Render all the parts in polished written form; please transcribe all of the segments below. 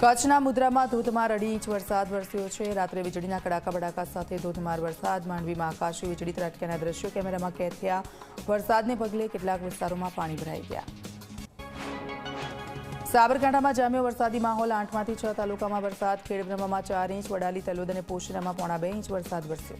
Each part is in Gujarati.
કચ્છના મુદ્રામાં ધોધમાર 2.5 ઇંચ વરસાદ વરસ્યો છે। રાત્રે વીજળીના કડાકા બડાકા સાથે ધોધમાર વરસાદ। માંડવીમાં આકાશી વીજળી ત્રાટક્યાના દ્રશ્યો કેમેરામાં કેદ થયા। વરસાદને પગલે કેટલાક વિસ્તારોમાં પાણી ભરાઈ ગયા। સાબરકાંઠામાં જામ્યો વરસાદી માહોલ। 8માંથી 6 તાલુકામાં વરસાદ। ખેડબ્રહ્મામાં 4 ઇંચ, વડાલી, તલોદ અને પોશીનામાં 1.25 ઇંચ વરસાદ વરસ્યો।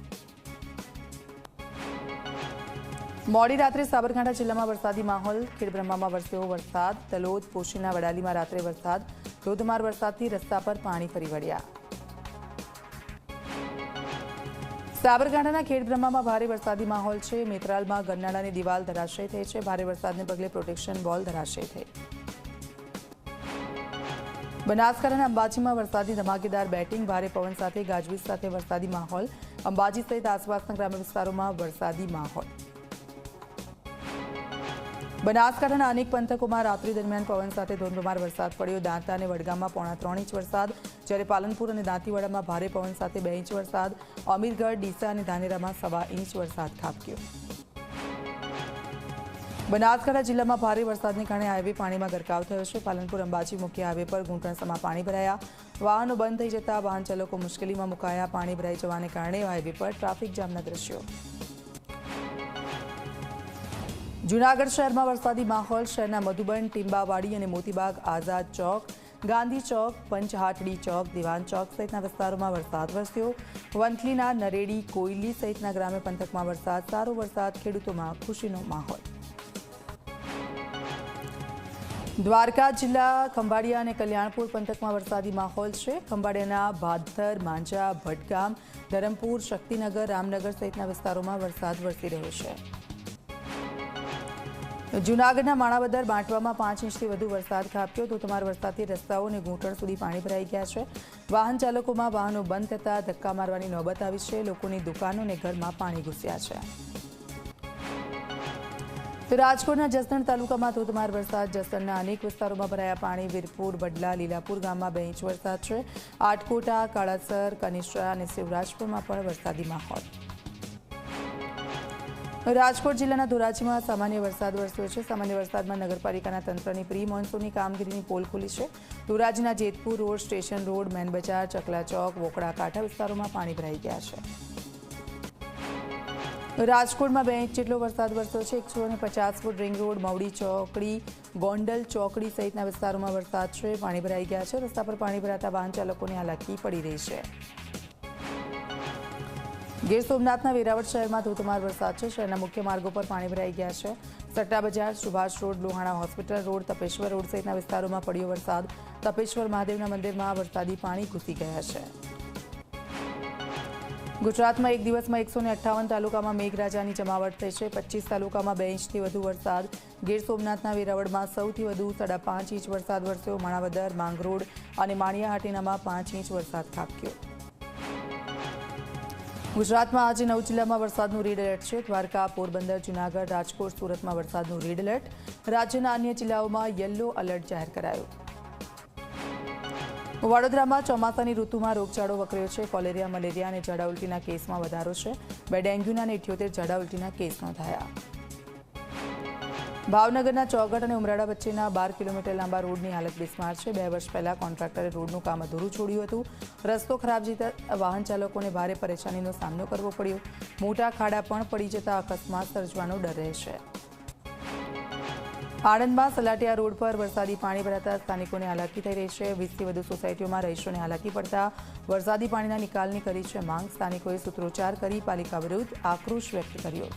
મોડી રાત્રે સાબરકાંઠા જિલ્લામાં વરસાદી માહોલ। ખેડબ્રહ્મામાં વરસ્યો વરસાદ। તલોદ, પોશીના, વડાલીમાં રાત્રે વરસાદ। ધોધમાર વરસાદથી રસ્તા પર પાણી ફરી વળ્યા। સાબરકાંઠાના ખેડબ્રહ્મામાં ભારે વરસાદી માહોલ છે। મેત્રાલમાં ગરનાળાની દિવાલ ધરાશયી થઈ છે। ભારે વરસાદને પગલે પ્રોટેક્શન વોલ ધરાશયી થઈ। બનાસકાંઠાના અંબાજીમાં વરસાદની ધમાકેદાર બેટિંગ। ભારે પવન સાથે ગાજવીજ સાથે વરસાદી માહોલ। અંબાજી સહિત આસપાસના ગ્રામ્ય વિસ્તારોમાં વરસાદી માહોલ। બનાસકાંઠાના અનેક પંથકોમાં રાત્રિ દરમિયાન પવન સાથે ધોધમાર વરસાદ પડ્યો। દાંતા અને વડગામમાં 3.25 ઇંચ વરસાદ, જ્યારે પાલનપુર અને દાંતીવાડામાં ભારે પવન સાથે 2 ઇંચ વરસાદ। અમીરગઢ, ડીસા અને ધાનેરામાં 1.25 ઇંચ વરસાદ ખાબક્યો। બનાસકાંઠા જિલ્લામાં ભારે વરસાદને કારણે હાઈવે પાણીમાં ગરકાવ થયો છે। પાલનપુર અંબાજી મુખ્ય હાઈવે પર ઘૂંટણસમાં પાણી ભરાયા। વાહનો બંધ થઈ જતા વાહન ચાલકો મુશ્કેલીમાં મુકાયા। પાણી ભરાઈ જવાને કારણે હાઈવે પર ટ્રાફિક જામના દ્રશ્યો। જૂનાગઢ શહેરમાં વરસાદી માહોલ। શહેરના મધુબન, ટીંબાવાડી અને મોતીબાગ, આઝાદ ચોક, ગાંધી ચોક, પંચહાટડી ચોક, દિવાન ચોક સહિતના વિસ્તારોમાં વરસાદ વરસ્યો। વંથલીના નરેડી, કોયલી સહિતના ગ્રામ્ય પંથકમાં વરસાદ। સારો વરસાદ, ખેડૂતોમાં ખુશીનો માહોલ। દ્વારકા જિલ્લા ખંભાળિયા અને કલ્યાણપુર પંથકમાં વરસાદી માહોલ છે। ખંભાળિયાના ભાદર, માંજા, ભટગામ, ધરમપુર, શક્તિનગર, રામનગર સહિતના વિસ્તારોમાં વરસાદ વરસી રહ્યો છે। જૂનાગઢના માણાવદર, બાંટવામાં 5 ઇંચથી વધુ વરસાદ ખાબક્યો। ધોધમાર વરસાદથી રસ્તાઓ અને ઘૂંટણ સુધી પાણી ભરાઈ ગયા છે। વાહન ચાલકોમાં વાહનો બંધ થતાં ધક્કા મારવાની નોબત આવી છે। લોકોની દુકાનો અને ઘરમાં પાણી ઘૂસ્યા છે। તો રાજકોટના જસદણ તાલુકામાં ધોધમાર વરસાદ। જસદણના અનેક વિસ્તારોમાં ભરાયા પાણી। વીરપુર, વડલા, લીલાપુર ગામમાં 2 ઇંચ વરસાદ છે। આટકોટા, કાળાસર, કનિષ્ઠા અને શિવરાજપુરમાં પણ વરસાદી માહોલ। રાજકોટ જિલ્લાના ધોરાજીમાં સામાન્ય વરસાદ વરસ્યો છે। સામાન્ય વરસાદમાં નગરપાલિકાના તંત્રની પ્રી મોન્સૂનની કામગીરીની પોલ ખુલી છે। ધોરાજીના Jetpur road, station road, main Bazar, Chakla ચોક, વોકડા કાંઠા વિસ્તારોમાં પાણી ભરાઈ ગયા છે। રાજકોટમાં 2 ઇંચ જેટલો વરસાદ વરસ્યો છે। 150 ફૂટ રિંગ રોડ, મવડી ચોકડી, ગોંડલ ચોકડી સહિતના વિસ્તારોમાં વરસાદ છે। પાણી ભરાઈ ગયા છે। રસ્તા પર પાણી ભરાતા વાહન ચાલકોને હાલાકી પડી રહી છે। ગીર સોમનાથના વેરાવળ શહેરમાં ધોધમાર વરસાદ છે। શહેરના મુખ્ય માર્ગો પર પાણી ભરાઈ ગયા છે। Satta Bazar, Subhash road, Lohana hospital road, Tapeshwar road સહિતના વિસ્તારોમાં પડ્યો વરસાદ। તપેશ્વર મહાદેવના મંદિરમાં વરસાદી પાણી ઘૂસી ગયા છે। ગુજરાતમાં એક દિવસમાં 158 તાલુકામાં મેઘરાજાની જમાવટ થઈ છે। 25 તાલુકામાં 2 ઇંચથી વધુ વરસાદ। ગીર સોમનાથના વેરાવળમાં સૌથી વધુ 5.5 ઇંચ વરસાદ વરસ્યો। માણાવદર, માંગરોળ અને માળિયાહાટીનામાં 5 ઇંચ વરસાદ ખાબક્યો। ગુજરાતમાં આજે 9 જિલ્લામાં વરસાદનું રેડ એલર્ટ છે। દ્વારકા, પોરબંદર, જૂનાગઢ, રાજકોટ, સુરતમાં વરસાદનું રેડ એલર્ટ। રાજ્યના અન્ય જિલ્લાઓમાં યલો એલર્ટ જાહેર કરાયો। વડોદરામાં ચોમાસાની ઋતુમાં રોગચાળો વકર્યો છે। કોલેરિયા, મલેરિયા અને ઝાડા ઉલટીના કેસમાં વધારો છે। 2 ડેન્ગ્યુના અને 78 ઝાડા ઉલટીના કેસ નોંધાયા। ભાવનગરના ચોગટ અને ઉમરાળા વચ્ચેના 12 કિલોમીટર લાંબા રોડની હાલત બિસ્માર છે। 2 વર્ષ પહેલા કોન્ટ્રાક્ટરે રોડનું કામ અધૂરું છોડ્યું હતું। રસ્તો ખરાબ જતા વાહન ચાલકોને ભારે પરેશાનીનો સામનો કરવો પડ્યો। મોટા ખાડા પણ પડી જતા અકસ્માત સર્જવાનો ડર રહેશે। આણંદમાં સલાટિયા રોડ પર વરસાદી પાણી ભરાતા સ્થાનિકોને હાલાકી થઈ રહી છે। 20થી વધુ સોસાયટીઓમાં રહીશોને હાલાકી પડતા વરસાદી પાણીના નિકાલની કરી છે માંગ। સ્થાનિકોએ સૂત્રોચ્ચાર કરી પાલિકા વિરુદ્ધ આક્રોશ વ્યક્ત કર્યો।